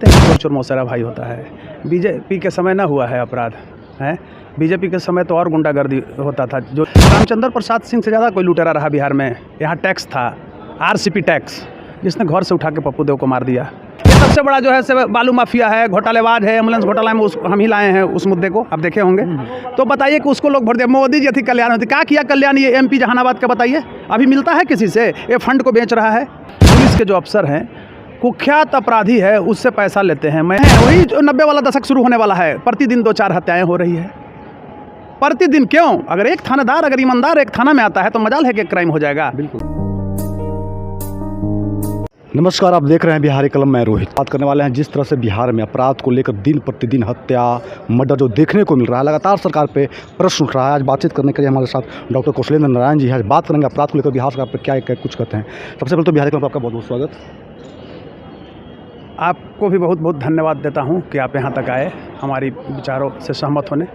चोर चोर मौसेरा भाई होता है। बीजेपी के समय ना हुआ है अपराध है। बीजेपी के समय तो और गुंडागर्दी होता था। जो रामचंद्र प्रसाद सिंह से ज़्यादा कोई लुटेरा रहा बिहार में। यहाँ टैक्स था, आरसीपी टैक्स, जिसने घर से उठा के पप्पू देव को मार दिया। ये सबसे बड़ा जो है बालू माफिया है, घोटालेबाज है। एम्बुलेंस घोटाला में हम ही लाए हैं उस मुद्दे को, आप देखे होंगे। तो बताइए कि उसको लोग भर दिया। मोदी जी थी कल्याण होती, क्या किया कल्याण ये एमपी जहानाबाद का, बताइए अभी मिलता है किसी से? ये फंड को बेच रहा है। पुलिस के जो अफसर हैं, कुख्यात अपराधी है, उससे पैसा लेते हैं। मैं वही जो 90 वाला दशक शुरू होने वाला है। प्रतिदिन 2-4 हत्याएं हो रही है प्रतिदिन। क्यों? अगर एक थानेदार, अगर ईमानदार एक थाना में आता है तो मजाल है कि क्राइम हो जाएगा। बिल्कुल। नमस्कार, आप देख रहे हैं बिहारी कलम। मैं रोहित बात करने वाले हैं जिस तरह से बिहार में अपराध को लेकर दिन प्रतिदिन हत्या, मर्डर जो देखने को मिल रहा है, लगातार सरकार पे प्रश्न उठ रहा है। आज बातचीत करने के लिए हमारे साथ डॉक्टर कौशलेंद्र नारायण जी हैं। बात करेंगे अपराध को लेकर बिहार सरकार पर क्या कुछ करते हैं। सबसे पहले तो बिहारी कलम पर आपका बहुत बहुत स्वागत। आपको भी बहुत बहुत धन्यवाद देता हूं कि आप यहां तक आए हमारी विचारों से सहमत होने।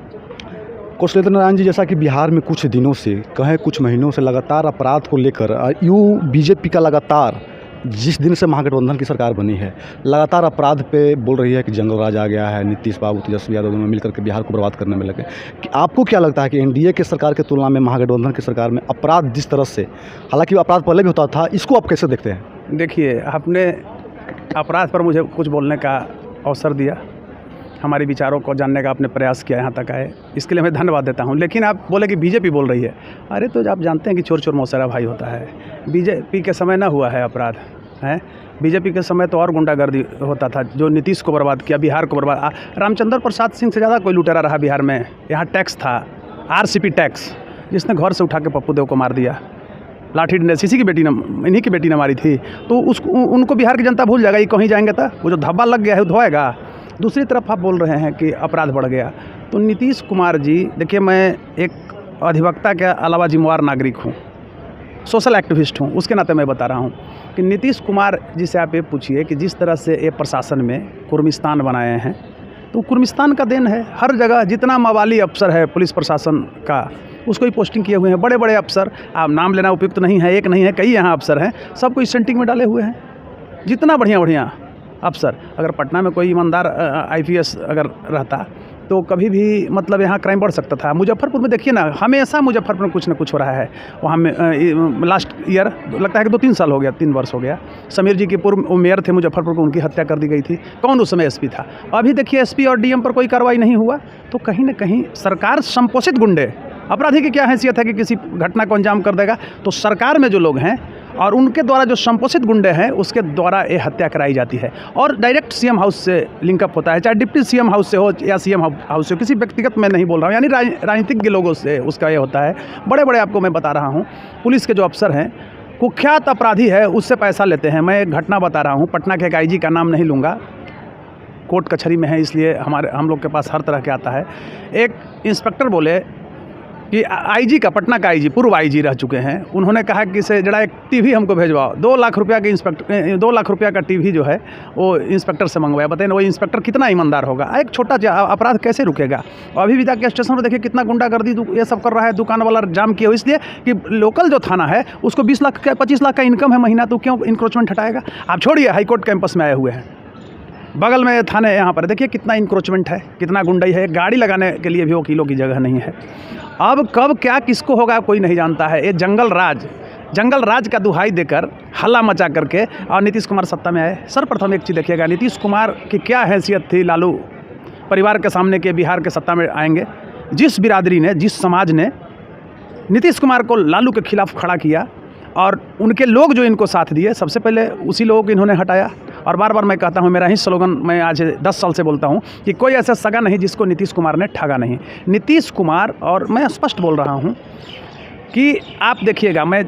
कौशलेंद्र नारायण जी, जैसा कि बिहार में कुछ दिनों से कहें कुछ महीनों से लगातार अपराध को लेकर बीजेपी का लगातार, जिस दिन से महागठबंधन की सरकार बनी है, लगातार अपराध पे बोल रही है कि जंगल राज आ गया है। नीतीश बाबू, तेजस्वी यादव दोनों मिलकर के बिहार को बर्बाद करने में लगे। कि आपको क्या लगता है कि एनडीए की सरकार की तुलना में महागठबंधन की सरकार में अपराध जिस तरह से, हालांकि अपराध पहले भी होता था, इसको आप कैसे देखते हैं? देखिए, आपने अपराध पर मुझे कुछ बोलने का अवसर दिया, हमारे विचारों को जानने का आपने प्रयास किया, यहाँ तक आए, इसके लिए मैं धन्यवाद देता हूँ। लेकिन आप बोले कि बीजेपी बोल रही है। अरे तो आप जानते हैं कि चोर चोर मौसेरा भाई होता है। बीजेपी के समय ना हुआ है अपराध है। बीजेपी के समय तो और गुंडागर्दी होता था। जो नीतीश को बर्बाद किया, बिहार को बर्बाद। रामचंद्र प्रसाद सिंह से ज़्यादा कोई लुटेरा रहा बिहार में। यहाँ टैक्स था, आरसीपी टैक्स, जिसने घर से उठा के पप्पू देव को मार दिया। लाठी डंडे से इन्हीं की बेटी ने मारी थी। तो उनको बिहार की जनता भूल जाएगा। ये कहीं जाएंगे तो वो जो धब्बा लग गया है वो धोएगा। दूसरी तरफ आप बोल रहे हैं कि अपराध बढ़ गया। तो नीतीश कुमार जी, देखिए, मैं एक अधिवक्ता के अलावा जिम्मेवार नागरिक हूँ, सोशल एक्टिविस्ट हूँ। उसके नाते मैं बता रहा हूँ कि नीतीश कुमार जी से आप ये पूछिए कि जिस तरह से ये प्रशासन में कुर्मिस्तान बनाए हैं, तो कुर्मिस्तान का देन है। हर जगह जितना मवाली अफसर है पुलिस प्रशासन का, उसको ही पोस्टिंग किए हुए हैं। बड़े बड़े अफसर, आप नाम लेना उपयुक्त नहीं है, एक नहीं है, कई यहाँ अफसर हैं, सबको इस सेंटिंग में डाले हुए हैं। जितना बढ़िया अफसर, अगर पटना में कोई ईमानदार आईपीएस अगर रहता तो कभी भी मतलब यहाँ क्राइम बढ़ सकता था। मुजफ्फरपुर में देखिए ना, हमेशा मुजफ्फरपुर में कुछ ना कुछ हो रहा है। वहाँ में लास्ट ईयर लगता है कि 2-3 साल हो गया, 3 वर्ष हो गया, समीर जी की पूर्व मेयर थे मुजफ्फरपुर को, उनकी हत्या कर दी गई थी। कौन उस समय एसपी था? अभी देखिए एसपी और डीएम पर कोई कार्रवाई नहीं हुआ। तो कहीं ना कहीं सरकार संपोषित गुंडे, अपराधी की क्या हैसियत है कि किसी घटना को अंजाम कर देगा? तो सरकार में जो लोग हैं और उनके द्वारा जो संपोषित गुंडे हैं, उसके द्वारा ये हत्या कराई जाती है। और डायरेक्ट सीएम हाउस से लिंकअप होता है, चाहे डिप्टी सीएम हाउस से हो या सीएम हाउस से हो। किसी व्यक्तिगत मैं नहीं बोल रहा हूँ, यानी राजनीतिक लोगों से उसका ये होता है। बड़े बड़े आपको मैं बता रहा हूँ, पुलिस के जो अफसर हैं, कुख्यात अपराधी है, उससे पैसा लेते हैं। मैं एक घटना बता रहा हूँ, पटना के एक आईजी का नाम नहीं लूँगा, कोर्ट कचहरी में है, इसलिए हम लोग के पास हर तरह के आता है। एक इंस्पेक्टर बोले कि आईजी का, पटना का आईजी, पूर्व आईजी रह चुके हैं, उन्होंने कहा कि इसे जरा एक टीवी हमको भेजवाओ। 2 लाख रुपया के 2 लाख रुपया का टीवी जो है वो इंस्पेक्टर से मंगवाया। बताइए ना, वो इंस्पेक्टर कितना ईमानदार होगा? एक छोटा अपराध कैसे रुकेगा? अभी भी जाके स्टेशन पर देखिए कितना गुंडागर्दी ये सब कर रहा है। दुकान वाला जाम किया हो, इसलिए कि लोकल जो थाना है उसको 20 लाख का 25 लाख का इनकम है महीना, तो क्यों इंक्रोचमेंट हटाएगा? आप छोड़िए, हाईकोर्ट कैंपस में आए हुए हैं, बगल में थाने, यहाँ पर देखिए कितना इंक्रोचमेंट है, कितना गुंडाई है। गाड़ी लगाने के लिए भी वकीलों की जगह नहीं है। अब कब क्या किसको होगा कोई नहीं जानता है। ये जंगल राज का दुहाई देकर, हल्ला मचा करके और नीतीश कुमार सत्ता में आए। सर्वप्रथम एक चीज़ देखिएगा, नीतीश कुमार की क्या हैसियत थी लालू परिवार के सामने के बिहार के सत्ता में आएंगे? जिस बिरादरी ने, जिस समाज ने नीतीश कुमार को लालू के खिलाफ खड़ा किया और उनके लोग जो इनको साथ दिए, सबसे पहले उसी लोगों को इन्होंने हटाया। और बार बार मैं कहता हूँ, मेरा ही स्लोगन मैं आज 10 साल से बोलता हूँ कि कोई ऐसा सगा नहीं जिसको नीतीश कुमार ने ठगा नहीं। नीतीश कुमार, और मैं स्पष्ट बोल रहा हूँ कि आप देखिएगा, मैं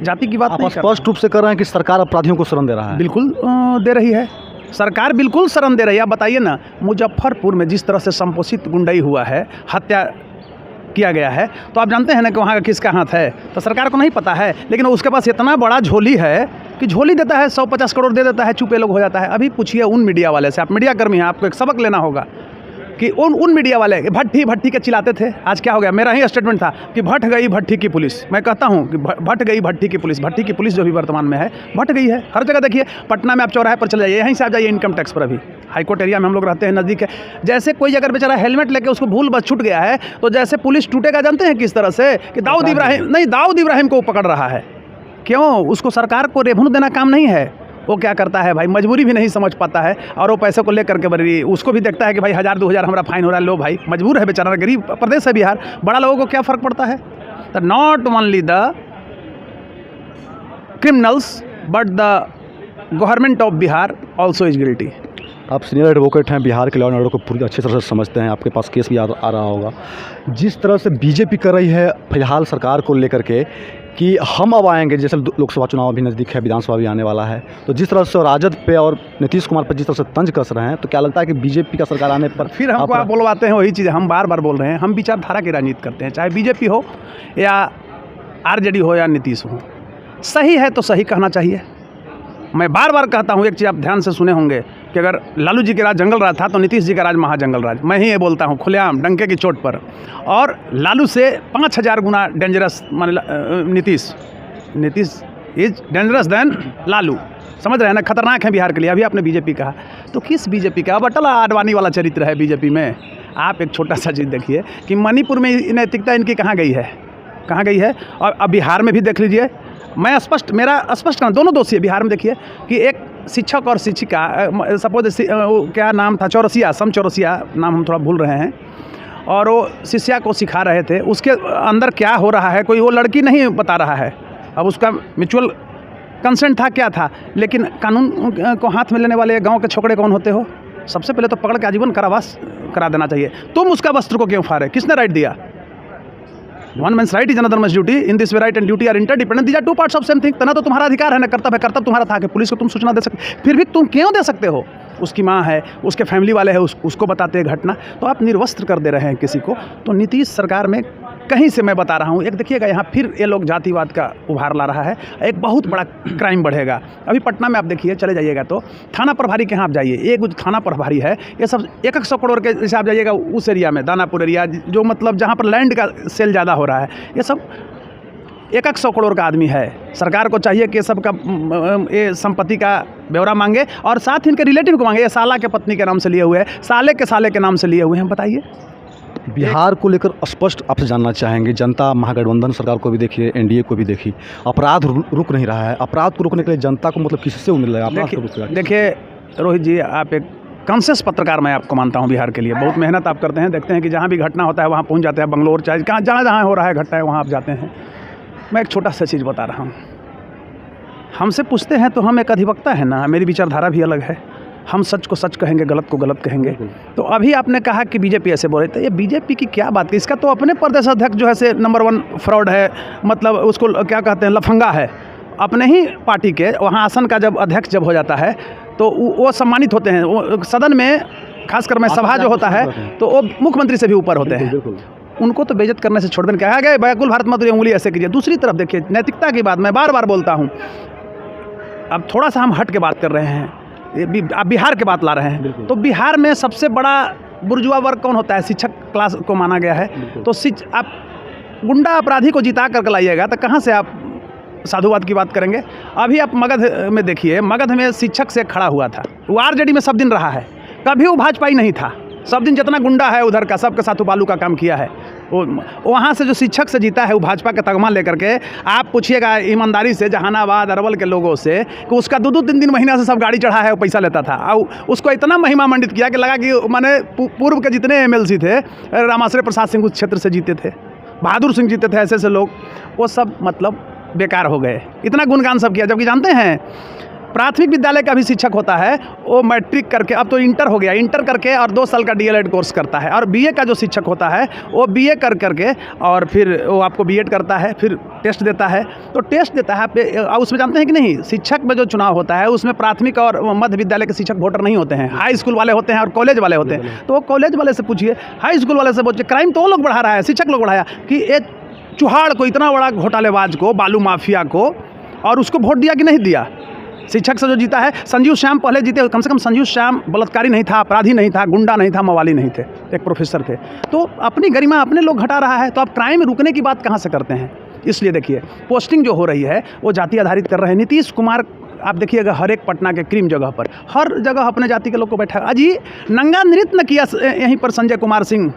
जाति की बात नहीं कर रहा हूँ। स्पष्ट रूप से कर रहे हैं कि सरकार अपराधियों को शरण दे रहा है। बिल्कुल दे रही है सरकार, बिल्कुल शरण दे रही है। आप बताइए ना, मुजफ्फरपुर में जिस तरह से संपोषित गुंडाई हुआ है, हत्या किया गया है, तो आप जानते हैं ना कि वहाँ का किसका हाथ है? तो सरकार को नहीं पता है, लेकिन उसके पास इतना बड़ा झोली है कि झोली देता है, 150 करोड़ दे देता है, चुपे लोग हो जाता है। अभी पूछिए उन मीडिया वाले से, आप मीडिया कर्मी हैं, आपको एक सबक लेना होगा कि उन मीडिया वाले भट्टी के चिल्लाते थे। आज क्या हो गया, मेरा ही स्टेटमेंट था कि भट गई भट्टी की पुलिस। मैं कहता हूँ कि भट गई भट्टी की पुलिस जो भी वर्तमान में है भट गई है। हर जगह देखिए, पटना में आप चौराहे पर चले जाइए, यहीं से आप जाइए इनकम टैक्स पर, अभी हाईकोर्ट एरिया में हम लोग रहते हैं, नज़दीक है। जैसे कोई अगर बेचारा हेलमेट लेके उसको भूल बस छूट गया है तो जैसे पुलिस टूटेगा, जानते हैं किस तरह से, कि दाऊद इब्राहिम को पकड़ रहा है। क्यों? उसको सरकार को रेवेन्यू देना काम नहीं है। वो क्या करता है भाई, मजबूरी भी नहीं समझ पाता है और वो पैसे को लेकर के बड़ी उसको भी देखता है कि भाई 1000-2000 हमारा फाइन हो रहा है। लो भाई, मजबूर है बेचारा, गरीब प्रदेश है बिहार, बड़ा लोगों को क्या फ़र्क पड़ता है। तो not only the criminals but the government of Bihar also is guilty. आप सीनियर एडवोकेट हैं, बिहार के लॉ एंड ऑर्डर को पूरी अच्छी तरह से समझते हैं, आपके पास केस भी आ रहा होगा। जिस तरह से बीजेपी कर रही है फिलहाल सरकार को लेकर के कि हम अब आएंगे, जैसे लोकसभा चुनाव भी नज़दीक है, विधानसभा भी आने वाला है, तो जिस तरह से राजद पे और नीतीश कुमार पर जिस तरह से तंज कस रहे हैं, तो क्या लगता है कि बीजेपी का सरकार आने पर फिर हमको आप बुलवाते हैं वही चीज़ हम बार बार बोल रहे हैं। हम विचारधारा की राजनीति करते हैं, चाहे बीजेपी हो या आरजेडी हो या नीतीश हो। सही है तो सही कहना चाहिए। मैं बार बार कहता हूँ, एक चीज़ आप ध्यान से सुने होंगे कि अगर लालू जी के राज जंगल राज था तो नीतीश जी का राज महाजंगल राज। मैं ही ये बोलता हूँ खुलेआम डंके की चोट पर। और लालू से 5000 गुना dangerous Nitish is dangerous than Lalu. समझ रहे हैं ना, खतरनाक है बिहार के लिए। अभी आपने बीजेपी कहा, तो किस बीजेपी का? अब अटल आडवाणी वाला चरित्र है बीजेपी में। आप एक छोटा सा चीज़ देखिए कि मणिपुर में नैतिकता इनकी कहाँ गई है, और अब बिहार में भी देख लीजिए। मैं स्पष्ट करना, दोनों दोषी है। बिहार में देखिए कि एक शिक्षक और शिक्षिका, सपोज क्या नाम था, सम चौरसिया नाम हम थोड़ा भूल रहे हैं, और वो शिष्या को सिखा रहे थे। उसके अंदर क्या हो रहा है कोई वो लड़की नहीं बता रहा है। अब उसका म्यूचुअल कंसेंट था, क्या था, लेकिन कानून को हाथ में लेने वाले गांव के छोकरे कौन होते हो? सबसे पहले तो पकड़ के आजीवन कारावास करा देना चाहिए। तुम उसका वस्त्र को क्यों फाड़े? किसने राइट दिया? One man's right is another man's duty, in this way right and duty are interdependent, these are two parts of same thing. ना तो तुम्हारा अधिकार है ना कर्तव्य है। कर्तव्य तुम्हारा था कि पुलिस को तुम सूचना दे सकते, फिर भी तुम क्यों दे सकते हो? उसकी माँ है, उसके फैमिली वाले हैं, उसको बताते हैं घटना, तो आप निर्वस्त्र कर दे रहे हैं किसी को। तो नीतीश सरकार में कहीं से मैं बता रहा हूँ, एक देखिएगा यहाँ फिर ये लोग जातिवाद का उभार ला रहा है, एक बहुत बड़ा क्राइम बढ़ेगा। अभी पटना में आप देखिए, चले जाइएगा तो थाना प्रभारी के यहाँ आप जाइए, एक थाना प्रभारी है, ये सब 100 करोड़ के जैसे आप जाइएगा उस एरिया में, दानापुर एरिया, जो मतलब जहाँ पर लैंड का सेल ज़्यादा हो रहा है, ये सब 100 करोड़ का आदमी है। सरकार को चाहिए कि सबका ये संपत्ति का ब्यौरा मांगे और साथ इनके रिलेटिव को मांगे। ये साला के पत्नी के नाम से लिए हुए हैं, साले के नाम से लिए हुए हैं। बताइए, बिहार को लेकर स्पष्ट आपसे जानना चाहेंगे। जनता महागठबंधन सरकार को भी देखिए, एनडीए को भी देखिए, अपराध रुक नहीं रहा है। अपराध को रोकने के लिए जनता को मतलब किससे उम्मीद लगा? देखिए रोहित जी, आप एक कॉन्शियस पत्रकार मैं आपको मानता हूं बिहार के लिए। बहुत मेहनत आप करते हैं, देखते हैं कि जहां भी घटना होता है वहां पहुंच जाते हैं, बंगलोर चाहे जहां हो रहा है घटना है वहां आप जाते हैं। मैं एक छोटा सा चीज़ बता रहा हूँ। हमसे पूछते हैं तो हम एक अधिवक्ता है ना, मेरी विचारधारा भी अलग है। हम सच को सच कहेंगे, गलत को गलत कहेंगे। तो अभी आपने कहा कि बीजेपी ऐसे बोल रही थी, ये बीजेपी की क्या बात है? इसका तो अपने प्रदेश अध्यक्ष जो है से नंबर 1 फ्रॉड है, मतलब उसको क्या कहते हैं, लफंगा है। अपने ही पार्टी के वहाँ आसन का जब अध्यक्ष जब हो जाता है तो वो सम्मानित होते हैं। वो सदन में खासकर में सभा जो होता है तो वो मुख्यमंत्री से भी ऊपर होते हैं। उनको तो बेइज्जत करने से छोड़ देने कहा गया, बैकुल भारत मत उंगली ऐसे कीजिए। दूसरी तरफ देखिए, नैतिकता की बात मैं बार बार बोलता हूँ। अब थोड़ा सा हम हट के बात कर रहे हैं, आप बिहार के बात ला रहे हैं, तो बिहार में सबसे बड़ा बुर्जुआ वर्ग कौन होता है? शिक्षक क्लास को माना गया है। तो आप गुंडा अपराधी को जिता करके लाइएगा तो कहाँ से आप साधुवाद की बात करेंगे? अभी आप मगध में देखिए, मगध में शिक्षक से खड़ा हुआ था, वो आरजेडी में सब दिन रहा है, कभी वो भाजपाई नहीं था। सब दिन जितना गुंडा है उधर का सबके साथ बालू का काम किया है। वो वहाँ से जो शिक्षक से जीता है वो भाजपा का तगमा लेकर के, आप पूछिएगा ईमानदारी से जहानाबाद अरवल के लोगों से कि उसका 2-3 महीना से सब गाड़ी चढ़ा है, वो पैसा लेता था। और उसको इतना महिमा मंडित किया कि लगा कि मैंने पूर्व के जितने एमएलसी थे, रामाश्रय प्रसाद सिंह उस क्षेत्र से जीते थे, बहादुर सिंह जीते थे, ऐसे लोग, वो सब मतलब बेकार हो गए। इतना गुणगान सब किया, जबकि जानते हैं प्राथमिक विद्यालय का भी शिक्षक होता है, वो मैट्रिक करके, अब तो इंटर हो गया, इंटर करके और 2 साल का डीएलएड कोर्स करता है। और बीए का जो शिक्षक होता है वो बीए करके और फिर वो आपको बीएड करता है, फिर टेस्ट देता है। तो टेस्ट देता है और उसमें जानते हैं कि नहीं, शिक्षक में जो चुनाव होता है उसमें प्राथमिक और मध्य विद्यालय के शिक्षक वोटर नहीं होते हैं, हाई स्कूल वाले होते हैं और कॉलेज वाले होते हैं। तो वो कॉलेज वाले से पूछिए, हाई स्कूल वाले से पूछिए, क्राइम तो वो लोग बढ़ा रहा है, शिक्षक लोग बढ़ाया कि एक चुहाड़ को, इतना बड़ा घोटालेबाज को, बालू माफिया को, और उसको वोट दिया कि नहीं दिया? शिक्षक से जो जीता है, संजीव श्याम पहले जीते, कम से कम संजीव श्याम बलात्कारी नहीं था, अपराधी नहीं था, गुंडा नहीं था, मवाली नहीं थे, एक प्रोफेसर थे। तो अपनी गरिमा अपने लोग घटा रहा है, तो आप क्राइम रुकने की बात कहाँ से करते हैं? इसलिए देखिए पोस्टिंग जो हो रही है वो जाति आधारित कर रहे हैं। नीतीश कुमार आप देखिएगा हर एक पटना के क्रीम जगह पर हर जगह अपने जाति के लोग को बैठा, अजी नंगा नृत्य किया यहीं पर संजय कुमार सिंह,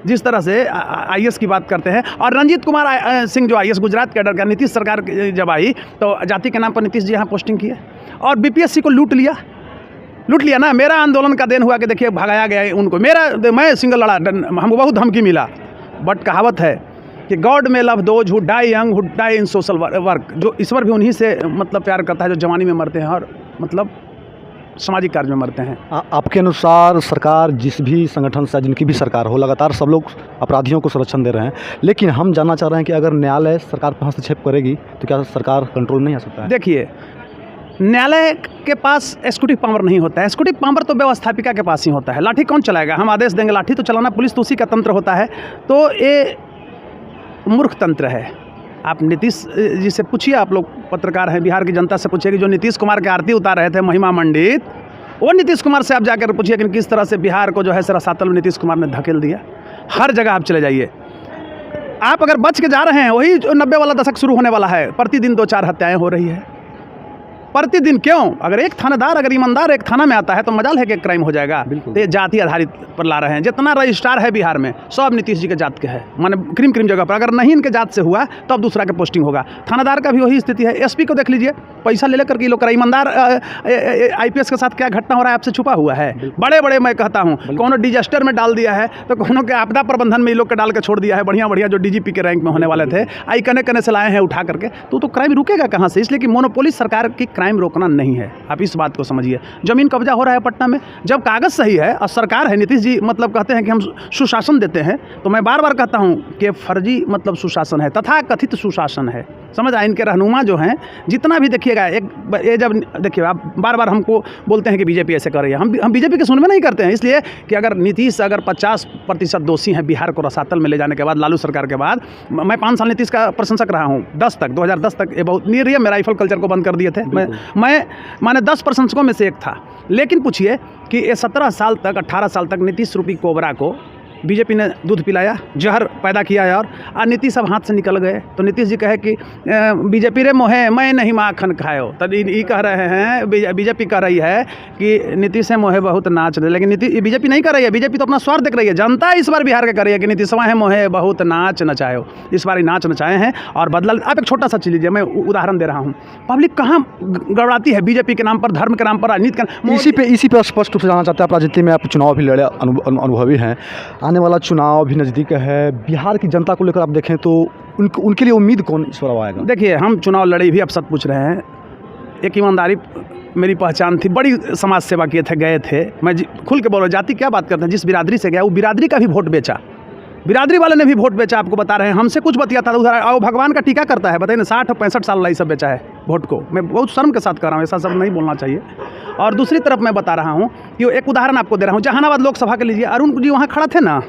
जिस तरह से आईएएस की बात करते हैं। और रंजीत कुमार सिंह जो आईएएस गुजरात कैडर का, नीतीश सरकार जब आई तो जाति के नाम पर नीतीश जी यहाँ पोस्टिंग किए और बीपीएससी को लूट लिया ना। मेरा आंदोलन का देन हुआ कि देखिए भगाया गया उनको, मैं सिंगल लड़ा, हमको बहुत धमकी मिला। बट कहावत है कि god may love those who die young who die in social work, जो ईश्वर भी उन्हीं से मतलब प्यार करता है जो जवानी में मरते हैं और मतलब सामाजिक कार्य में मरते हैं। आपके अनुसार सरकार जिस भी संगठन से जिनकी भी सरकार हो, लगातार सब लोग अपराधियों को संरक्षण दे रहे हैं, लेकिन हम जानना चाह रहे हैं कि अगर न्यायालय सरकार पर हस्तक्षेप करेगी तो क्या सरकार कंट्रोल नहीं आ सकता है? देखिए न्यायालय के पास एक्जीक्यूटिव पावर नहीं होता है, एक्जीक्यूटिव पावर तो व्यवस्थापिका के पास ही होता है। लाठी कौन चलाएगा? हम आदेश देंगे लाठी तो चलाना, पुलिस तो उसी का तंत्र होता है। तो ये मूर्ख तंत्र है। आप नीतीश जी से पूछिए, आप लोग पत्रकार हैं, बिहार की जनता से पूछिए कि जो नीतीश कुमार के आरती उतार रहे थे महिमा मंडित, वो नीतीश कुमार से आप जाकर पूछिए कि किस तरह से बिहार को जो है रसातल में नीतीश कुमार ने धकेल दिया। हर जगह आप चले जाइए, आप अगर बच के जा रहे हैं, वही जो 90 वाला दशक शुरू होने वाला है, प्रतिदिन 2-4 हत्याएं हो रही है प्रतिदिन। क्यों? अगर एक थानेदार अगर ईमानदार एक थाना में आता है तो मजाल है कि क्राइम हो जाएगा। तो ये जाति आधारित पर ला रहे हैं। जितना रजिस्ट्रार है बिहार में सब नीतीश जी के जात के है, माने क्रीम जगह पर। अगर नहीं इनके जात से हुआ तो अब दूसरा के पोस्टिंग होगा। थानेदार का भी वही स्थिति है। एसपी को देख लीजिए, पैसा ले लेकर के लोग ईमानदार आईपीएस के साथ क्या घटना हो रहा है आपसे छुपा हुआ है। बड़े बड़े मैं कहता हूँ, कोनो डिजास्टर में डाल दिया है तो कोनो के आपदा प्रबंधन में ये लोग के डाल के छोड़ दिया है। बढ़िया जो डीजीपी के रैंक में होने वाले थे, आई कने से लाए हैं उठा करके। तो क्राइम रुकेगा कहाँ से? इसलिए कि मोनोपोली सरकार की क्राइम रोकना नहीं है। आप इस बात को समझिए। जमीन कब्जा हो रहा है पटना में, जब कागज सही है और सरकार है, नीतीश जी मतलब कहते हैं कि हम सुशासन देते हैं, तो मैं बार बार कहता हूं कि फर्जी मतलब सुशासन है, तथा कथित सुशासन है। समझ आए? इनके रहनुमा जो हैं, जितना भी देखिएगा, ये जब देखिए आप बार बार हमको बोलते हैं कि बीजेपी ऐसे कर रही है, हम बीजेपी के सुनवे नहीं करते हैं। इसलिए कि अगर नीतीश अगर 50% दोषी हैं बिहार को रसातल में ले जाने के बाद, लालू सरकार के बाद, मैं 5 साल नीतीश का प्रशंसक रहा हूँ। 2010 तक ये बहुत निरीह में राइफल कल्चर को बंद कर दिए थे। मैं माने 10 प्रशंसकों में से एक था। लेकिन पूछिए कि ये 17 साल तक 18 साल तक नीतीश रूपी कोबरा को बीजेपी ने दूध पिलाया, जहर पैदा किया है और नीतीश अब हाथ से निकल गए। तो नीतीश जी कहे कि बीजेपी रे मोहे मैं नहीं माखन खायो, तो ये कह रहे हैं, बीजेपी कह रही है कि नीतीश है मोहे बहुत नाच रहे, लेकिन बीजेपी नहीं कर रही है। बीजेपी तो अपना स्वार्थ देख रही है। जनता इस बार बिहार के कर रही है कि नीतीशवा है मोहे बहुत नाच नचायो। इस बार नाच नचाए हैं और बदला। आप एक छोटा सा चीज लीजिए, मैं उदाहरण दे रहा हूँ। पब्लिक कहाँ गड़बड़ाती है बीजेपी के नाम पर, धर्म के नाम पर, राजनीति के। इसी पे स्पष्ट रूप से जानना चाहते हैं। आप राजनीति में आप चुनाव भी लड़े, अनुभवी हैं, आने वाला चुनाव भी नज़दीक है। बिहार की जनता को लेकर आप देखें तो उनके लिए उम्मीद कौन इस बार आएगा? देखिए हम चुनाव लड़े भी, आप सब पूछ रहे हैं। एक ईमानदारी मेरी पहचान थी, बड़ी समाज सेवा किए थे, गए थे। मैं खुल के बोल रहा, जाति क्या बात करते हैं, जिस बिरादरी से गया वो बिरादरी का भी वोट बेचा, बिरादरी वाले ने भी वोट बेचा। आपको बता रहे हैं, हमसे कुछ बतियाता था उधर, आओ भगवान का टीका करता है। बताइए ना, 60-65 साल लाई सब बेचा है वोट को। मैं बहुत शर्म के साथ कर रहा हूँ, ऐसा सब नहीं बोलना चाहिए। और दूसरी तरफ मैं बता रहा हूँ कि एक उदाहरण आपको दे रहा हूँ। जहानाबाद लोकसभा के लीजिए, अरुण जी वहाँ खड़ा थे ना,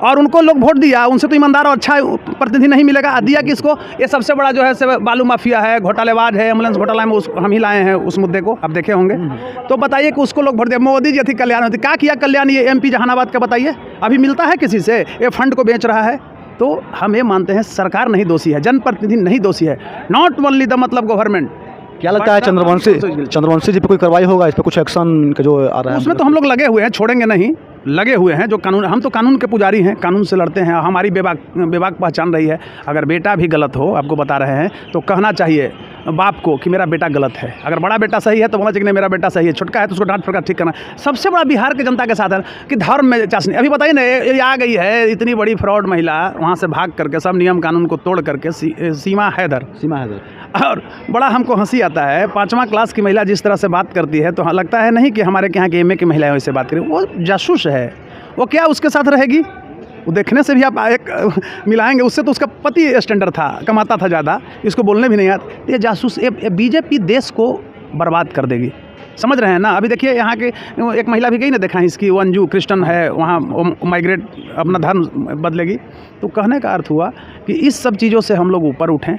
और उनको लोग वोट दिया। उनसे तो ईमानदार और अच्छा प्रतिनिधि नहीं मिलेगा। दिया किसको? ये सबसे बड़ा जो है बालू माफिया है, घोटालेबाज है, एम्बुलेंस घोटाला में हम ही लाए हैं उस मुद्दे को, आप देखे होंगे। तो बताइए कि उसको लोग वोट दिया। मोदी जी थी, कल्याण होती, क्या किया कल्याण ये एमपी जहानाबाद का? बताइए, अभी मिलता है किसी से? ये फंड को बेच रहा है। तो हम ये मानते हैं सरकार नहीं दोषी है, जनप्रतिनिधि नहीं दोषी है। नॉट ओनली द मतलब गवर्नमेंट। क्या लगता है चंद्रवंशी जी पे कोई कार्रवाई होगा? इस पर कुछ एक्शन जो आ रहा है? उसमें तो हम लोग लगे हुए हैं, छोड़ेंगे नहीं, लगे हुए हैं। जो कानून, हम तो कानून के पुजारी हैं, कानून से लड़ते हैं। हमारी बेबाक पहचान रही है। अगर बेटा भी गलत हो, आपको बता रहे हैं, तो कहना चाहिए बाप को कि मेरा बेटा गलत है। अगर बड़ा बेटा सही है तो बोलना चाहिए नहीं मेरा बेटा सही है, छोटका है तो उसको डांट फटकार ठीक करना। सबसे बड़ा बिहार की जनता के साथ है कि धर्म में चाशनी। अभी बताइए ना, ये आ गई है इतनी बड़ी फ्रॉड महिला, वहाँ से भाग करके सब नियम कानून को तोड़ करके, सीमा हैदर। और बड़ा हमको हंसी आता है, 5वां क्लास की महिला जिस तरह से बात करती है, तो लगता है नहीं कि हमारे यहाँ के एमए की महिलाएं वैसे बात करें। वो जासूस है, वो क्या उसके साथ रहेगी? वो देखने से भी आप एक मिलाएंगे, उससे तो उसका पति स्टैंडर्ड था, कमाता था ज़्यादा, इसको बोलने भी नहीं आता। ये जासूस, ये बीजेपी देश को बर्बाद कर देगी, समझ रहे हैं ना। अभी देखिए यहाँ के एक महिला भी गई ना, देखा इसकी, वो अंजू क्रिश्चियन है, वहाँ माइग्रेट अपना धर्म बदलेगी। तो कहने का अर्थ हुआ कि इस सब चीज़ों से हम लोग ऊपर उठें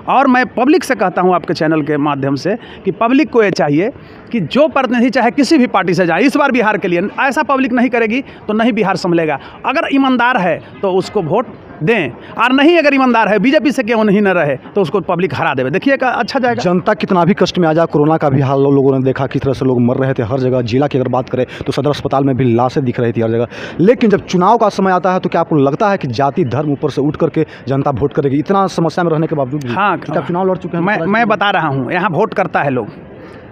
और मैं पब्लिक से कहता हूं आपके चैनल के माध्यम से कि पब्लिक को ये चाहिए कि जो प्रतिनिधि चाहे किसी भी पार्टी से जाए, इस बार बिहार के लिए ऐसा पब्लिक नहीं करेगी तो नहीं बिहार संभलेगा। अगर ईमानदार है तो उसको वोट दें, और नहीं अगर ईमानदार है, बीजेपी से क्यों नहीं न रहे, तो उसको पब्लिक हरा देवे। देखिएगा अच्छा जाएगा। जनता कितना भी कष्ट में आ जाए, कोरोना का भी हाल लोगों ने देखा, किस तरह से लोग मर रहे थे हर जगह। जिला की अगर बात करें तो सदर अस्पताल में भी लाशें दिख रही थी हर जगह। लेकिन जब चुनाव का समय आता है तो क्या आपको लगता है कि जाति धर्म ऊपर से उठ करके जनता वोट करेगी, इतना समस्या में रहने के बावजूद? हाँ, क्या चुनाव लड़ चुके हैं? मैं बता रहा हूँ, यहाँ वोट करता है लोग।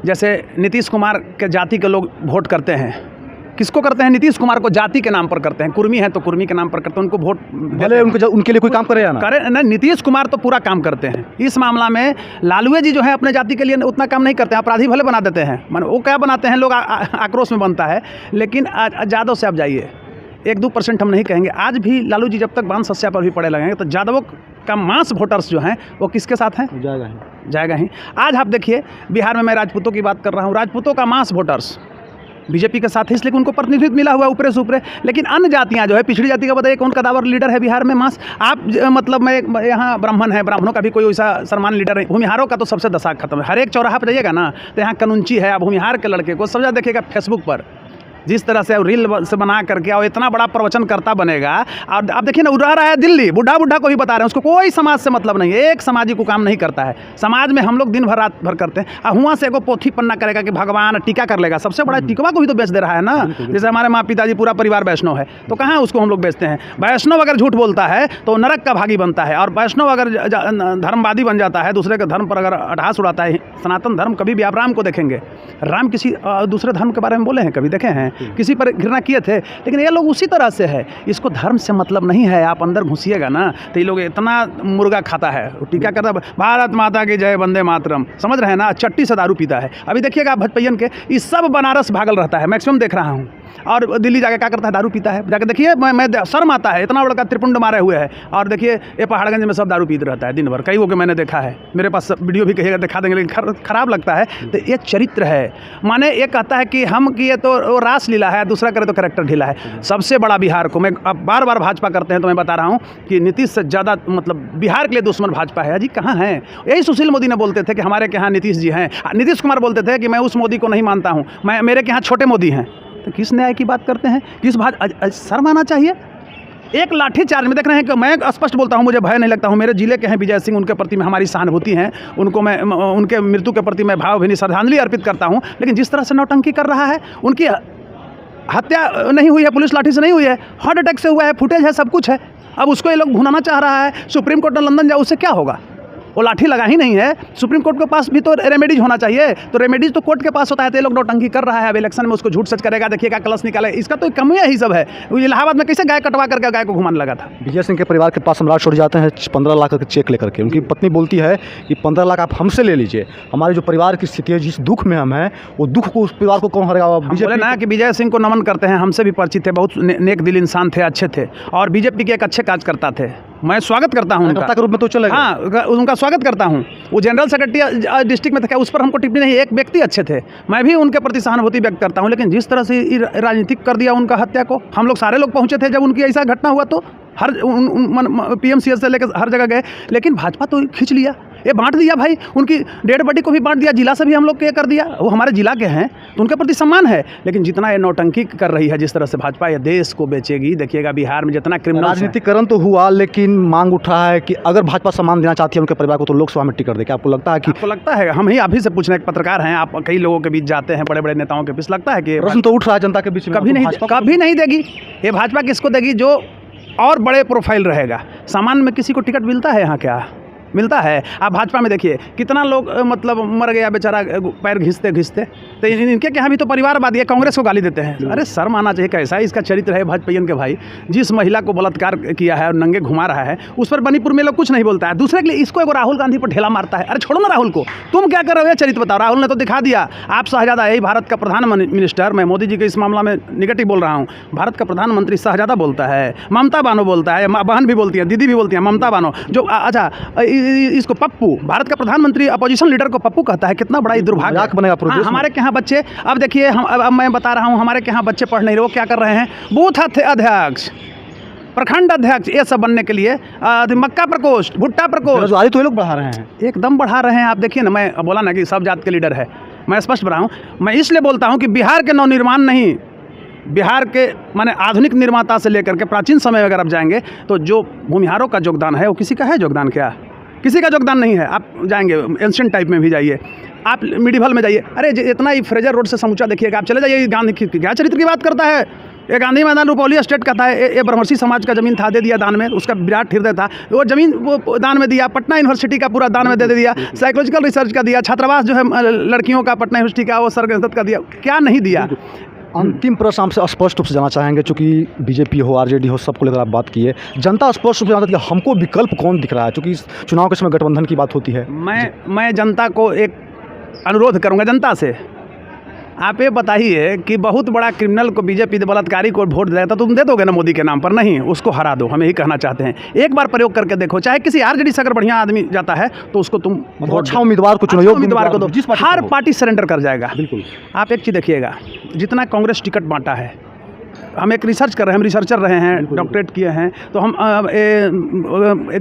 जैसे नीतीश कुमार के जाति के लोग वोट करते हैं। किसको करते हैं? नीतीश कुमार को जाति के नाम पर करते हैं। कुर्मी है तो कुर्मी के नाम पर करते हैं, उनको वोट भले उनके लिए कोई काम करे या ना करे। नहीं, नीतीश कुमार तो पूरा काम करते हैं इस मामला में। लालू जी जो है अपने जाति के लिए उतना काम नहीं करते हैं, अपराधी भले बना देते हैं। माने वो क्या बनाते हैं, लोग आक्रोश में बनता है। लेकिन यादव से आप जाइए, 1-2% हम नहीं कहेंगे, आज भी लालू जी जब तक बांध सस्या पर भी पड़े लगेंगे तो यादवों का मास वोटर्स जो हैं वो किसके साथ हैं? जाएगा ही। आज आप देखिए, बिहार में मैं राजपूतों की बात कर रहा हूँ, राजपूतों का मास वोटर्स बीजेपी के साथ है, इसलिए उनको प्रतिनिधित्व मिला हुआ ऊपरे से ऊपरे। लेकिन अन्य जातियां जो है, पिछड़ी जाति का बताइए कौन कदावर लीडर है बिहार में मास? आप मतलब मैं यहाँ ब्राह्मण है, ब्राह्मणों का भी कोई वैसा सम्मान लीडर नहीं। भूमिहारों का तो सबसे दशा खत्म है। हर एक चौराहा पर जाइएगा ना तो यहाँ कनुंची है, भूमिहार के लड़के को सब देखिएगा फेसबुक पर, जिस तरह से रील से बना करके और इतना बड़ा प्रवचन करता बनेगा। और आप देखिए ना, उड़ा रहा है दिल्ली, बुढ़ा को ही बता रहे हैं, उसको कोई समाज से मतलब नहीं है, एक सामाजिक को काम नहीं करता है। समाज में हम लोग दिन भर रात भर करते हैं। और हुआ से एगो पोथी पन्ना करेगा कि भगवान टीका कर लेगा, सबसे बड़ा टीकवा को भी तो बेच दे रहा है ना। जैसे हमारे माँ पिताजी पूरा परिवार वैष्णव है, तो कहाँ उसको हम लोग बेचते हैं? वैष्णव अगर झूठ बोलता है तो नरक का भागी बनता है, और वैष्णव अगर धर्मवादी बन जाता है, दूसरे के धर्म पर अगर अट्ठास उड़ाता है। सनातन धर्म कभी भी, आप राम को देखेंगे, राम किसी दूसरे धर्म के बारे में बोले हैं? कभी देखे हैं? किसी पर किए थे? लेकिन ये लोग उसी तरह से है, इसको धर्म से मतलब नहीं है। आप अंदर घुसिएगा ना तो ये लोग इतना मुर्गा खाता है, टीका करता, भारत माता की जय, वंदे मातरम, समझ रहे हैं ना? चट्टी से दारू पीता है। अभी देखिएगा भजपैयन के, ये सब बनारस भागल रहता है, मैक्सिमम देख रहा हूँ, और दिल्ली जाके क्या करता है? दारू पीता है। जाके देखिए, मैं शर्म आता है, इतना बड़ा त्रिपुंड मारे हुए है, और देखिए ये पहाड़गंज में सब दारू पीते रहता है दिन भर। कई को मैंने देखा है, मेरे पास वीडियो भी कहिएगा, दिखा देंगे, लेकिन खराब लगता है। तो ये चरित्र है। माने ये कहता है कि हम किए तो रास लीला है, दूसरा करे तो कैरेक्टर ढीला है। सबसे बड़ा बिहार को, मैं अब बार बार भाजपा करते हैं तो मैं बता रहा हूँ कि नीतीश से ज़्यादा मतलब बिहार के लिए दुश्मन भाजपा है। जी कहाँ है? यही सुशील मोदी ने बोलते थे कि हमारे के यहाँ नीतीश जी हैं। नीतीश कुमार बोलते थे कि मैं उस मोदी को नहीं मानता हूँ, मेरे के यहाँ छोटे मोदी हैं। तो किस न्याय की बात करते हैं? किस शर्म आना चाहिए। एक लाठी चार्ज में देख रहे हैं कि मैं स्पष्ट बोलता हूं, मुझे भय नहीं लगता हूं। मेरे जिले के हैं विजय सिंह, उनके प्रति में हमारी सहानुभूति है, उनको मैं उनके मृत्यु के प्रति मैं भावभीनी श्रद्धांजलि अर्पित करता हूं। लेकिन जिस तरह से नौटंकी कर रहा है, उनकी हत्या नहीं हुई है, पुलिस लाठी से नहीं हुई है, हार्ट अटैक से हुआ है, फुटेज है, सब कुछ है। अब उसको ये लोग भुनाना चाह रहा है। सुप्रीम कोर्ट में लंदन जाओ, उससे क्या होगा? वो लाठी लगा ही नहीं है। सुप्रीम कोर्ट के पास भी तो रेमेडीज होना चाहिए, तो रेमेडीज तो कोर्ट के पास होता है। तो ये लोग नौटंकी कर रहा है। अब इलेक्शन में उसको झूठ सच करेगा, देखिएगा कलश निकाले। इसका तो कमी ही सब है। इलाहाबाद में कैसे गाय कटवा करके गाय को घुमाने लगा था। विजय सिंह के परिवार के पास सम्राट छोड़ जाते हैं 15 लाख का चेक लेकर के। उनकी पत्नी बोलती है कि 15 लाख आप हमसे ले लीजिए, हमारे जो परिवार की स्थिति है, जिस दुख में हम हैं, वो दुख को, उस परिवार को कौन हरेगा? बोले ना कि विजय सिंह को नमन करते हैं, हमसे भी परिचित थे, बहुत नेक दिल इंसान थे, अच्छे थे, और बीजेपी के एक अच्छे काज करता थे। मैं स्वागत करता हूं उनका, के रूप में तो चलेगा। हाँ, उनका स्वागत करता हूं। वो जनरल सेक्रेटरी डिस्ट्रिक्ट में था, उस पर हमको टिप्पणी नहीं। एक व्यक्ति अच्छे थे, मैं भी उनके प्रति सहानुभूति व्यक्त करता हूं। लेकिन जिस तरह से राजनीतिक कर दिया उनका हत्या को, हम लोग सारे लोग पहुंचे थे जब उनकी ऐसा घटना हुआ, तो हर PMCS से लेकर हर जगह गए। लेकिन भाजपा तो खींच लिया, ये बांट दिया भाई, उनकी डेड बॉडी को भी बांट दिया, जिला से भी हम लोग के कर दिया। वो हमारे जिला के हैं तो उनके प्रति सम्मान है। लेकिन जितना ये नौटंकी कर रही है, जिस तरह से भाजपा ये देश को बेचेगी, देखिएगा बिहार में जितना क्रिमिनल राजनीतिकरण तो हुआ, लेकिन मांग उठा है कि अगर भाजपा सम्मान देना चाहती है उनके परिवार को तो लोकसभा में टिकट दे। क्या आपको लगता है कि? आपको लगता है? हम ही आप ही से पूछना, एक पत्रकार हैं आप, कई लोगों के बीच जाते हैं, बड़े बड़े नेताओं के बीच, लगता है कि प्रश्न तो उठ रहा है जनता के बीच में? कभी नहीं देगी ये भाजपा। किसको देगी? जो और बड़े प्रोफाइल रहेगा। सामान्य में किसी को टिकट मिलता है यहाँ? क्या मिलता है? आप भाजपा में देखिए कितना लोग मतलब मर गया बेचारा पैर घिसते घिसते। तो इनके यहाँ भी तो परिवारवादी है, कांग्रेस को गाली देते हैं। अरे शर्म आना चाहिए। कैसा इसका चरित्र है भाजपाइयन के भाई। जिस महिला को बलात्कार किया है और नंगे घुमा रहा है, उस पर मणिपुर में लोग कुछ नहीं बोलता है। दूसरे के लिए इसको एगो राहुल गांधी पर ढेला मारता है। अरे छोड़ो ना राहुल को, तुम क्या कर रहे हो? चरित्र बताओ। राहुल ने तो दिखा दिया, आप शहजादा, यही भारत का प्रधान मिनिस्टर, मैं मोदी जी के इस मामला में निगेटिव बोल रहा हूँ, भारत का प्रधानमंत्री शहजादा बोलता है, ममता बानो बोलता है, बहन भी बोलती है, दीदी भी बोलती है, ममता बानो। जो अच्छा, इसको पप्पू, भारत का प्रधानमंत्री अपोजिशन लीडर को पप्पू कहता है। कितना बड़ा दुर्भाग्य बनेगा। हमारे के यहाँ बच्चे, अब देखिए अब मैं बता रहा हूँ, हमारे के यहाँ बच्चे पढ़ नहीं रहे, वो क्या कर रहे हैं? बूथ अध्यक्ष प्रखंड अध्यक्ष, ये सब बनने के लिए मक्का प्रकोष्ठ, भुट्टा प्रकोष्ठ, बेरोजगारी तो ये लोग बढ़ा रहे हैं। एकदम बढ़ा रहे हैं। आप देखिए ना, मैं बोला ना कि सब जात के लीडर है, मैं स्पष्ट बताऊँ, मैं इसलिए बोलता हूँ कि बिहार के नवनिर्माण नहीं, बिहार के माने आधुनिक निर्माता से लेकर के प्राचीन समय में अगर आप जाएंगे तो जो भूमिहारों का योगदान है वो किसी का है योगदान? क्या किसी का योगदान नहीं है। आप जाएंगे एंशिएंट टाइप में भी जाइए, आप मिडिवल में जाइए, अरे इतना ही फ्रेजर रोड से समूचा देखिएगा, आप चले जाइए, गांधी क्या चरित्र की बात करता है ये। गांधी मैदान रुपौली स्टेट का था, ये ब्रह्मर्षि समाज का ज़मीन था, दे दिया दान में, उसका विराट हृदय था, वो ज़मीन वो दान में दिया। पटना यूनिवर्सिटी का पूरा दान में दे दिया, साइकोलॉजिकल रिसर्च का दिया, छात्रावास जो है लड़कियों का पटना यूनिवर्सिटी का वो सरगजत का दिया, क्या नहीं दिया। अंतिम प्रश्न हमसे स्पष्ट रूप से जानना चाहेंगे, चूँकि बीजेपी हो, आरजेडी हो, सबको लेकर आप बात किए, जनता स्पष्ट रूप से जानती है कि हमको विकल्प कौन दिख रहा है, चूँकि इस चुनाव के समय गठबंधन की बात होती है। मैं जनता को एक अनुरोध करूंगा, जनता से आप ये बताइए कि बहुत बड़ा क्रिमिनल को, बीजेपी बलात्कारी को वोट दे तो तुम दे दोगे ना मोदी के नाम पर? नहीं, उसको हरा दो, हम यही कहना चाहते हैं। एक बार प्रयोग करके देखो, चाहे किसी आरजेडी से अगर बढ़िया आदमी जाता है तो उसको तुम अच्छा उम्मीदवार को चुनो, अच्छा उम्मीदवार को दो, हर हो। पार्टी सरेंडर कर जाएगा। बिल्कुल। आप एक चीज़ देखिएगा, जितना कांग्रेस टिकट बांटा है, हम एक रिसर्च कर रहे हैं, हम रिसर्चर रहे हैं, डॉक्टरेट किए हैं, तो हम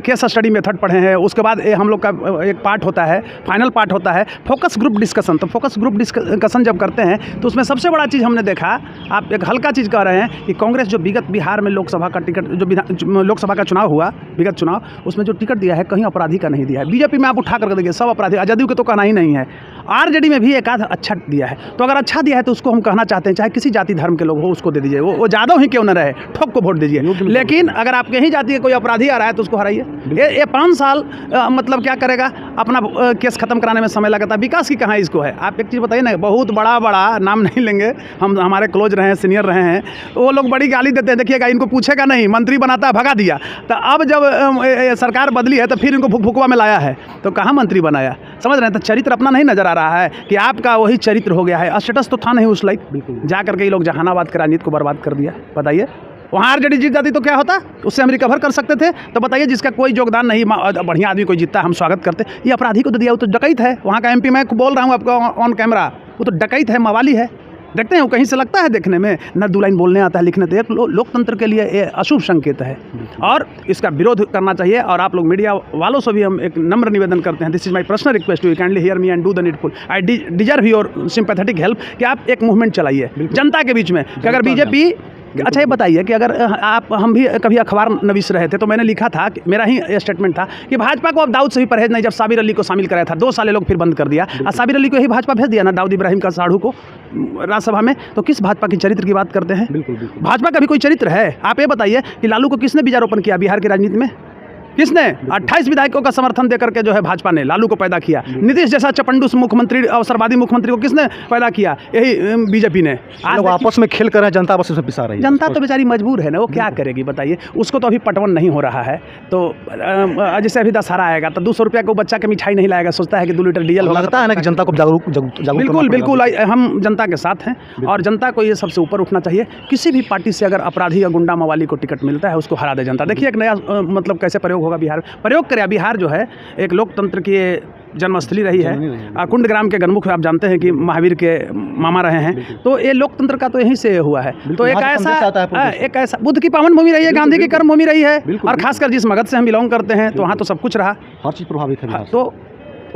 केस स्टडी मेथड पढ़े हैं। उसके बाद हम लोग का एक पार्ट होता है, फाइनल पार्ट होता है फोकस ग्रुप डिस्कशन। तो फोकस ग्रुप डिस्कशन जब करते हैं तो उसमें सबसे बड़ा चीज़ हमने देखा, आप एक हल्का चीज़ कह रहे हैं कि कांग्रेस जो विगत बिहार में लोकसभा का टिकट, जो लोकसभा का चुनाव हुआ, विगत चुनाव, उसमें जो टिकट दिया है कहीं अपराधी का नहीं दिया है। बीजेपी में आप उठा करके देखिए, सब अपराधी, आज़ादी के तो कहना ही नहीं है। आरजेडी में भी एक आध अच्छा दिया है, तो अगर अच्छा दिया है तो उसको हम कहना चाहते हैं, चाहे किसी जाति धर्म के लोग हो उसको दे दीजिए, वो ज़्यादा ही क्यों न रहे, ठोक को वोट दीजिए। लेकिन अगर आपके ही जाति के कोई अपराधी आ रहा है तो उसको हराइए। ये 5 साल मतलब क्या करेगा, अपना केस खत्म कराने में समय लगता है, विकास की कहाँ इसको है। आप एक चीज़ बताइए ना, बहुत बड़ा नाम नहीं लेंगे, हम हमारे क्लोज रहे हैं, सीनियर रहे हैं, वो लोग बड़ी गाली देते हैं, देखिएगा इनको पूछेगा नहीं, मंत्री बनाता है, भगा दिया। तो अब जब सरकार बदली है तो फिर इनको भुकभुकवा में लाया है, तो कहाँ मंत्री बनाया, समझ रहे हैं? तो चरित्र अपना नहीं नजर आ रहा है कि आपका वही चरित्र हो गया है, स्टेटस तो था नहीं उस लाइक, जा करके ये लोग जहानाबाद के राजनीति को बर्बाद कर दिया। बताइए, वहाँ आरजेडी जीत जाती तो क्या होता, उससे हम रिकवर कर सकते थे। तो बताइए, जिसका कोई योगदान नहीं, बढ़िया आदमी कोई जीतता हम स्वागत करते, ये अपराधी को तो दिया, वो तो डकैत है। वहाँ का एमपी, मैं बोल रहा हूँ आपको ऑन कैमरा, वो तो डकैत है, मवाली है। देखते हैं वो कहीं से लगता है देखने में, न 2 लाइन बोलने आता है, लिखने तो एक लोकतंत्र के लिए ये अशुभ संकेत है और इसका विरोध करना चाहिए। और आप लोग मीडिया वालों से भी हम एक नम्र निवेदन करते हैं, this is my personal request, you kindly hear me and do the needful, I deserve your sympathetic help, कि आप एक मूवमेंट चलाइए जनता के बीच में कि अगर बीजेपी, अच्छा ये बताइए कि अगर हम भी कभी अखबार नवीस रहे थे तो मैंने लिखा था, मेरा ही स्टेटमेंट था कि भाजपा को अब दाऊद से भी परहेज नहीं। जब साबिर अली को शामिल कराया था, 2 साल लोग फिर बंद कर दिया, और साबिर अली को ही भाजपा भेज दिया ना, दाऊद इब्राहिम का साढ़ू को राज्यसभा में। तो किस भाजपा की चरित्र की बात करते हैं? बिल्कुल। भाजपा का भी कोई चरित्र है? आप ये बताइए कि लालू को किसने बीजारोपण किया बिहार की राजनीति में? किसने? 28 विधायकों का समर्थन देकर के जो है भाजपा ने लालू को पैदा किया। नीतीश जैसा चपंडू मुख्यमंत्री, अवसरवादी मुख्यमंत्री को किसने पैदा किया? यही बीजेपी ने। आज लोग आपस में खेल कर रहे हैं, जनता बस उसमें पिसा रही है। जनता तो बेचारी मजबूर है ना, वो क्या करेगी बताइए। उसको तो अभी पटवन नहीं हो रहा है, तो जैसे अभी दशहरा आएगा तो 200 रुपया को बच्चा के मिठाई नहीं लाएगा, सोचता है कि 2 लीटर डीजल लगता है ना कि जनता को जागरूक बिल्कुल हम जनता के साथ हैं और जनता को ये सबसे ऊपर उठना चाहिए। किसी भी पार्टी से अगर अपराधी या गुंडा मवाली को टिकट मिलता है उसको हरा दे जनता। देखिए एक नया मतलब कैसे प्रयोग होगा बिहार, प्रयोग करे। बिहार जो है एक लोकतंत्र की जन्मस्थली रही है, कुंडग्राम के गणमुख आप जानते हैं कि महावीर के मामा रहे हैं, तो ये लोकतंत्र का तो यहीं से हुआ है। तो एक ऐसा बुद्ध की पावन भूमि रही है, गांधी की कर्म भूमि रही है, और खासकर जिस मगध से हम बिलोंग करते हैं तो वहाँ तो सब कुछ रहा, हर चीज़ प्रभावित है। तो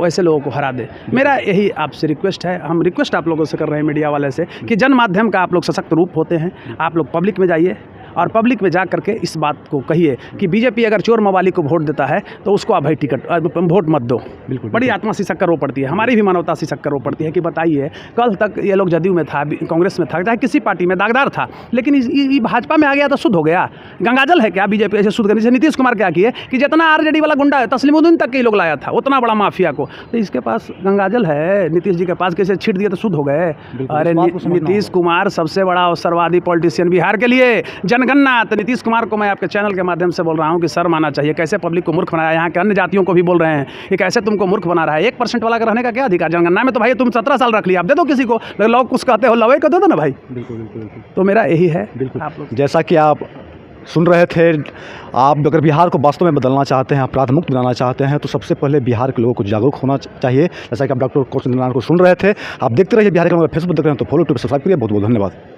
वैसे लोगों को हरा दे, मेरा यही आपसे रिक्वेस्ट है। हम रिक्वेस्ट आप लोगों से कर रहे हैं मीडिया वाले से कि जन माध्यम का आप लोग सशक्त रूप होते हैं, आप लोग पब्लिक में जाइए और पब्लिक में जा करके इस बात को कहिए कि बीजेपी अगर चोर मवाली को वोट देता है तो उसको आप भाई टिकट वोट मत दो। बिल्कुल बड़ी आत्मा सी शक्कर रो पड़ती है, हमारी भी मानवता सी शक्कर रो पड़ती है कि बताइए कल तक ये लोग जदयू में था, कांग्रेस में था, चाहे किसी पार्टी में दागदार था, लेकिन ये भाजपा में आ गया तो शुद्ध हो गया। गंगाजल है क्या बीजेपी ऐसे शुद्ध करने से? नीतीश कुमार क्या किए कि जितना आरजेडी वाला गुंडा है तस्लीमुद्दीन तक के लोग लाया था, उतना बड़ा माफिया को, तो इसके पास गंगाजल है, नीतीश जी के पास कैसे छीट दिए तो शुद्ध हो गए। अरे नीतीश कुमार सबसे बड़ा अवसरवादी पॉलिटिशियन बिहार के लिए, जनगणना। तो नीतीश कुमार को मैं आपके चैनल के माध्यम से बोल रहा हूं कि शर्म आना चाहिए, कैसे पब्लिक को मूर्ख बनाया। यहाँ के अन्य जातियों को भी बोल रहे हैं कि कैसे तुमको मूर्ख बना रहा है। 1% वाला का रहने का क्या अधिकार? जनगणना में तो भाई तुम 17 साल रख लिया, आप दे दो किसी को, लोग कुछ कहते हो लवे को दे दो ना भाई। बिल्कुल। तो मेरा यही है। बिल्कुल जैसा कि आप सुन रहे थे, आप अगर बिहार को वास्तव में बदलना चाहते हैं, अपराध मुक्त बनाना चाहते हैं, तो सबसे पहले बिहार के लोगों को जागरूक होना चाहिए। जैसा कि आप डॉक्टर कौशिक नंदलाल को सुन रहे थे, आप देखते रहिए बिहार के लोग फेसबुक देख रहे हैं तो फॉलो टू सब्सक्राइब करिए। बहुत बहुत धन्यवाद।